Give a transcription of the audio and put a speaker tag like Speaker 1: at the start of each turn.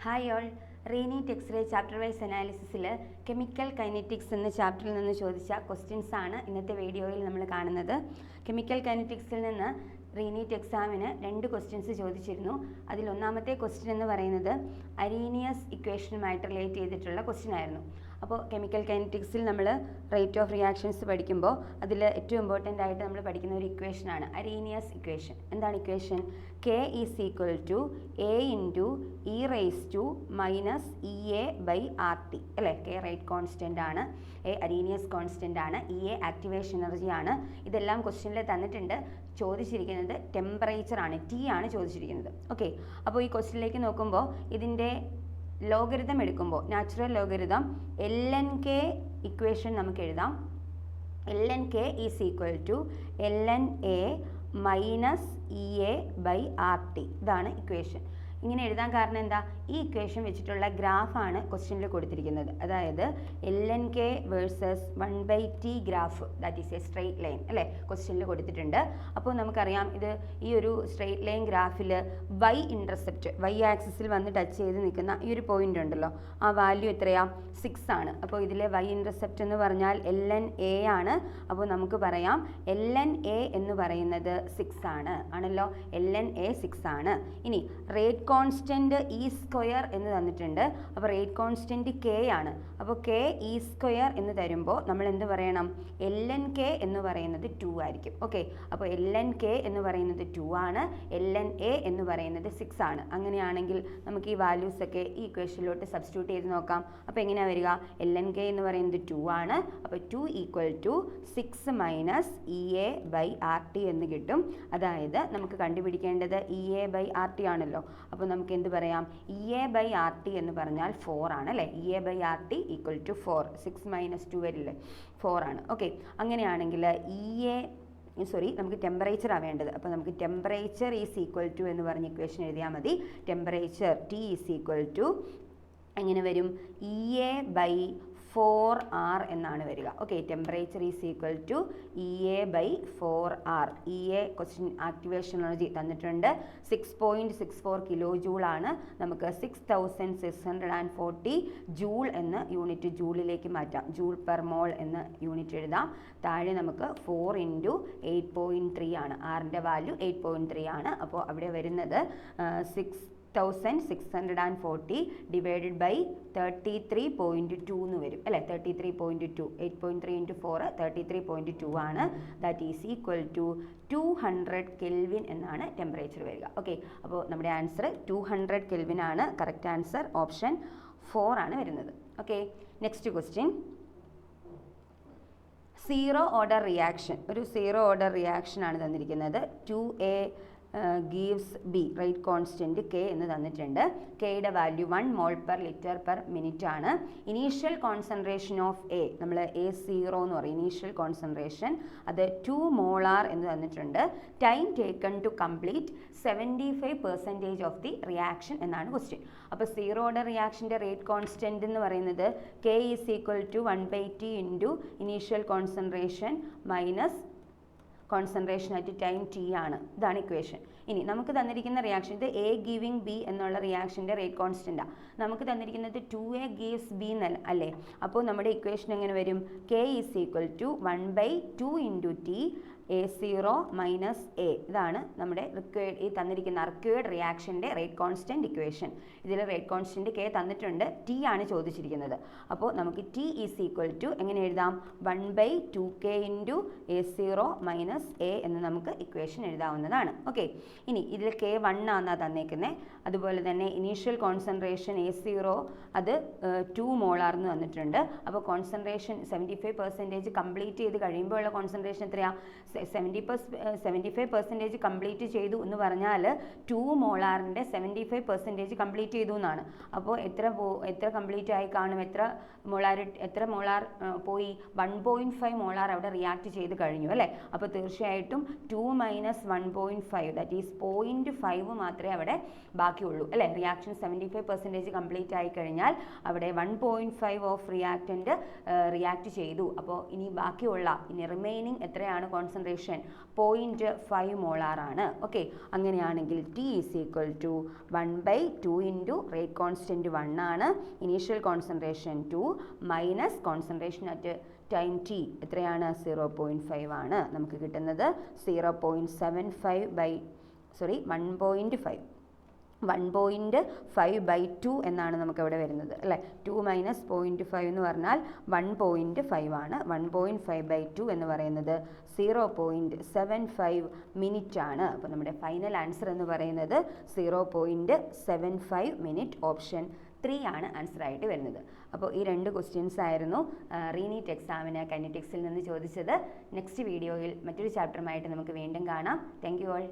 Speaker 1: Hi all. റീനീറ്റ് X-ray chapter wise അനാലിസിസിൽ chemical kinetics എന്ന ചാപ്റ്ററിൽ നിന്ന് ചോദിച്ച ക്വസ്റ്റ്യൻസ് ആണ് ഇന്നത്തെ വീഡിയോയിൽ നമ്മൾ കാണുന്നത്. കെമിക്കൽ കൈനറ്റിക്സിൽ നിന്ന് റീനീറ്റ് എക്സാമിന് 2 ക്വസ്റ്റ്യൻസ് ചോദിച്ചിരുന്നു. അതിൽ ഒന്നാമത്തെ ക്വസ്റ്റ്യൻ എന്ന് പറയുന്നത് അരീനിയസ് ഇക്വേഷനുമായിട്ട് റിലേറ്റ് ചെയ്തിട്ടുള്ള ക്വസ്റ്റ്യൻ ആയിരുന്നു. അപ്പോൾ കെമിക്കൽ കൈനറ്റിക്സിൽ നമ്മൾ റേറ്റ് ഓഫ് റിയാക്ഷൻസ് പഠിക്കുമ്പോൾ അതിൽ ഏറ്റവും ഇമ്പോർട്ടൻ്റ് ആയിട്ട് നമ്മൾ പഠിക്കുന്ന ഒരു ഇക്വേഷനാണ് അരീനിയസ് ഇക്വേഷൻ. എന്താണ് equation? K is equal to A into e raise to minus EA/RT അല്ലേ? K റേറ്റ് കോൺസ്റ്റൻ്റ് ആണ്, A അരീനിയസ് കോൺസ്റ്റൻ്റ് ആണ്, EA ആക്ടിവേഷൻ എനർജി ആണ്. ഇതെല്ലാം ക്വസ്റ്റ്യനിൽ തന്നിട്ടുണ്ട്. ചോദിച്ചിരിക്കുന്നത് ടെമ്പറേച്ചർ ആണ്, T ആണ് ചോദിച്ചിരിക്കുന്നത്. ഓക്കെ, അപ്പോൾ ഈ ക്വസ്റ്റ്യനിലേക്ക് നോക്കുമ്പോൾ ഇതിൻ്റെ ലോഗരിതം എടുക്കുമ്പോൾ നാച്ചുറൽ ലോഗരിതം ln(k) ഇക്വേഷൻ നമുക്ക് എഴുതാം. ln(k) is equal to ln(a) minus EA/RT. ഇതാണ് ഇക്വേഷൻ. ഇങ്ങനെ എഴുതാൻ കാരണം എന്താ? ഈ ഇക്വേഷൻ വെച്ചിട്ടുള്ള ഗ്രാഫാണ് ക്വസ്റ്റ്യനിൽ കൊടുത്തിരിക്കുന്നത്. അതായത് ln(k) versus 1/t graph, that is A straight line അല്ലേ, ക്വസ്റ്റ്യനിൽ കൊടുത്തിട്ടുണ്ട്. അപ്പോൾ നമുക്കറിയാം ഇത് ഈ ഒരു സ്ട്രെയിറ്റ് ലൈൻ ഗ്രാഫിൽ y ഇൻ്റർസെപ്റ്റ്, y ആക്സിസിൽ വന്ന് ടച്ച് ചെയ്ത് നിൽക്കുന്ന ഈ ഒരു പോയിന്റ് ഉണ്ടല്ലോ, ആ വാല്യൂ എത്രയാ? 6 ആണ്. അപ്പോൾ ഇതിലെ y ഇൻ്റർസെപ്റ്റ് എന്ന് പറഞ്ഞാൽ ln(a) ആണ്. അപ്പോൾ നമുക്ക് പറയാം ln(a) എന്ന് പറയുന്നത് 6 ആണല്ലോ. ln(a) 6 ആണ്. ഇനി റേറ്റ് കോൺസ്റ്റൻറ്റ് E² എന്ന് തന്നിട്ടുണ്ട്. അപ്പോൾ റേറ്റ് കോൺസ്റ്റൻറ്റ് K ആണ്. അപ്പോൾ K E² എന്ന് തരുമ്പോൾ നമ്മൾ എന്ത് പറയണം? ln(k) എന്ന് പറയുന്നത് 2 ആയിരിക്കും. ഓക്കെ, അപ്പോൾ ln(k) എന്ന് പറയുന്നത് 2 ആണ്, ln(a) എന്ന് പറയുന്നത് 6 ആണ്. അങ്ങനെയാണെങ്കിൽ നമുക്ക് ഈ വാല്യൂസ് ഒക്കെ ഈ ഇക്വേഷനിലോട്ട് സബ്സ്റ്റിറ്റ്യൂട്ട് ചെയ്ത് നോക്കാം. അപ്പോൾ എങ്ങനെയാണ് വരിക? ln(k) എന്ന് പറയുന്നത് 2 ആണ്. അപ്പോൾ 2 ഈക്വൽ ടു 6 മൈനസ് EA/RT എന്ന് കിട്ടും. അതായത് നമുക്ക് കണ്ടുപിടിക്കേണ്ടത് EA/RT ആണല്ലോ. അപ്പോൾ നമുക്ക് എന്ത് പറയാം? EA/RT എന്ന് പറഞ്ഞാൽ 4 ആണ് അല്ലേ? EA/RT equal to 4. 6 മൈനസ് 2 വരില്ലേ? 4 ആണ്. ഓക്കെ, അങ്ങനെയാണെങ്കിൽ നമുക്ക് ടെമ്പറേച്ചർ വേണ്ടത്. അപ്പോൾ നമുക്ക് ടെമ്പറേച്ചർ ഈസ് ഈക്വൽ ടു എന്ന് പറഞ്ഞ ഇക്വേഷൻ എഴുതിയാൽ മതി. Temperature T is equal to എങ്ങനെ വരും? EA/4R എന്നാണ് വരിക. Okay, temperature is equal to EA/4R. EA question activation energy തന്നിട്ടുണ്ട്. 6.64 കിലോ ജൂൾ ആണ്. നമുക്ക് 6640 ജൂൾ എന്ന് യൂണിറ്റ് ജൂളിലേക്ക് മാറ്റാം. ജൂൾ പെർ മോൾ എന്ന് യൂണിറ്റ് എഴുതാം. താഴെ നമുക്ക് 4 ഇൻറ്റു 8.3 ആണ്. ആറിൻ്റെ വാല്യൂ 8.3 ആണ്. അപ്പോൾ അവിടെ വരുന്നത് 6640 ഡിവൈഡഡ് ബൈ 33.2 എന്ന് വരും അല്ലേ? 33.2, 8.3 ഇൻറ്റു 4 33.2 ആണ്. That is equal to 200 kelvin എന്നാണ് ടെമ്പറേച്ചർ വരിക. ഓക്കെ, അപ്പോൾ നമ്മുടെ ആൻസർ 200 കെൽവിൻ ആണ്. കറക്റ്റ് ആൻസർ ഓപ്ഷൻ 4 ആണ് വരുന്നത്. Okay, next question. Zero order reaction, ഒരു സീറോ ഓർഡർ റിയാക്ഷൻ ആണ് തന്നിരിക്കുന്നത്. 2A gives B, rate constant K എന്ന് തന്നിട്ടുണ്ട്. Kയുടെ value 1 mole per litre per minute ആണ്. ഇനീഷ്യൽ കോൺസെൻട്രേഷൻ ഓഫ് A, നമ്മൾ A0 എന്ന് പറയും, ഇനീഷ്യൽ കോൺസെൻട്രേഷൻ അത് 2 മോളാർ എന്ന് തന്നിട്ടുണ്ട്. Time taken to complete 75% of the reaction എന്നാണ് ക്വസ്റ്റ്യൻ. അപ്പോൾ സീറോ ഓർഡർ റിയാക്ഷൻ്റെ റേറ്റ് കോൺസ്റ്റൻറ്റ് എന്ന് പറയുന്നത് K is equal to 1/T into initial concentration minus concentration at time T ആണ്. ഇതാണ് ഇക്വേഷൻ. ഇനി നമുക്ക് തന്നിരിക്കുന്ന റിയാക്ഷൻ, ഇത് A ഗിവിങ് B എന്നുള്ള റിയാക്ഷൻ്റെ റേറ്റ് കോൺസ്റ്റൻ്റാണ്. നമുക്ക് തന്നിരിക്കുന്നത് 2A ഗീവ്സ് B എന്നല്ല അല്ലേ? അപ്പോൾ നമ്മുടെ ഇക്വേഷൻ എങ്ങനെ വരും? K is equal to 1/2 into T A0 minus A. ഇതാണ് നമ്മുടെ റിക്വയർഡ്, ഈ തന്നിരിക്കുന്ന റിക്വയർഡ് റിയാക്ഷൻ്റെ റേറ്റ് കോൺസ്റ്റൻറ്റ് ഇക്വേഷൻ. ഇതിൽ റേറ്റ് കോൺസ്റ്റൻറ്റ് K തന്നിട്ടുണ്ട്, T ആണ് ചോദിച്ചിരിക്കുന്നത്. അപ്പോൾ നമുക്ക് T ഈസ് ഈക്വൽ ടു എങ്ങനെ എഴുതാം? 1/2K into A0 minus A എന്ന് നമുക്ക് ഇക്വേഷൻ എഴുതാവുന്നതാണ്. ഓക്കെ, ഇനി ഇതിൽ K 1 ആണ് തന്നേക്കുന്നത്. അതുപോലെ തന്നെ ഇനീഷ്യൽ കോൺസെൻട്രേഷൻ A0 അത് 2 മോളാർ എന്ന് തന്നിട്ടുണ്ട്. അപ്പോൾ കോൺസെൻട്രേഷൻ 75% കംപ്ലീറ്റ് ചെയ്ത് കഴിയുമ്പോൾ ഉള്ള കോൺസെൻട്രേഷൻ എത്രയാണ്? 75% കംപ്ലീറ്റ് ചെയ്തു എന്ന് പറഞ്ഞാൽ 2 മോളാറിൻ്റെ 75% കംപ്ലീറ്റ് ചെയ്തു എന്നാണ്. അപ്പോൾ എത്ര കംപ്ലീറ്റ് ആയി കാണും? എത്ര മോളാർ പോയി? 1.5 മോളാർ അവിടെ റിയാക്ട് ചെയ്ത് കഴിഞ്ഞു അല്ലേ? അപ്പോൾ തീർച്ചയായിട്ടും 2 മൈനസ് 1.5 ദാറ്റ് ഈസ് 0.5 മാത്രമേ അവിടെ ബാക്കിയുള്ളൂ അല്ലേ? റിയാക്ഷൻ 75% കംപ്ലീറ്റ് ആയി കഴിഞ്ഞാൽ അവിടെ 1.5 ഓഫ് റിയാക്റ്റൻ്റ് റിയാക്ട് ചെയ്തു. അപ്പോൾ ഇനി ബാക്കിയുള്ള റിമൈനിങ് എത്രയാണ് കോൺസെൻട്രേഷൻ കോൺസെൻട്രേഷൻ 0.5 മോളാർ ആണ്. ഓക്കെ, അങ്ങനെയാണെങ്കിൽ T is equal to 1/2 into rate constant 1 ആണ്, initial concentration 2 minus concentration at time T എത്രയാണ് 0.5 ആണ്. നമുക്ക് കിട്ടുന്നത് 1.5/2 എന്നാണ് നമുക്കവിടെ വരുന്നത് അല്ലേ. 2 മൈനസ് 0.5 എന്ന് പറഞ്ഞാൽ 1.5 ആണ്. 1.5/2 എന്ന് പറയുന്നത് 0.75 മിനിറ്റ് ആണ്. അപ്പോൾ നമ്മുടെ ഫൈനൽ ആൻസർ എന്ന് പറയുന്നത് 0.75 മിനിറ്റ്. ഓപ്ഷൻ 3 ആണ് ആൻസർ ആയിട്ട് വരുന്നത്. അപ്പോൾ ഈ 2 ക്വസ്റ്റ്യൻസ് ആയിരുന്നു റീനീറ്റ് എക്സാമിന് കൈനറ്റിക്സിൽ നിന്ന് ചോദിച്ചത്. നെക്സ്റ്റ് വീഡിയോയിൽ മറ്റൊരു ചാപ്റ്ററുമായിട്ട് നമുക്ക് വീണ്ടും കാണാം. Thank you all.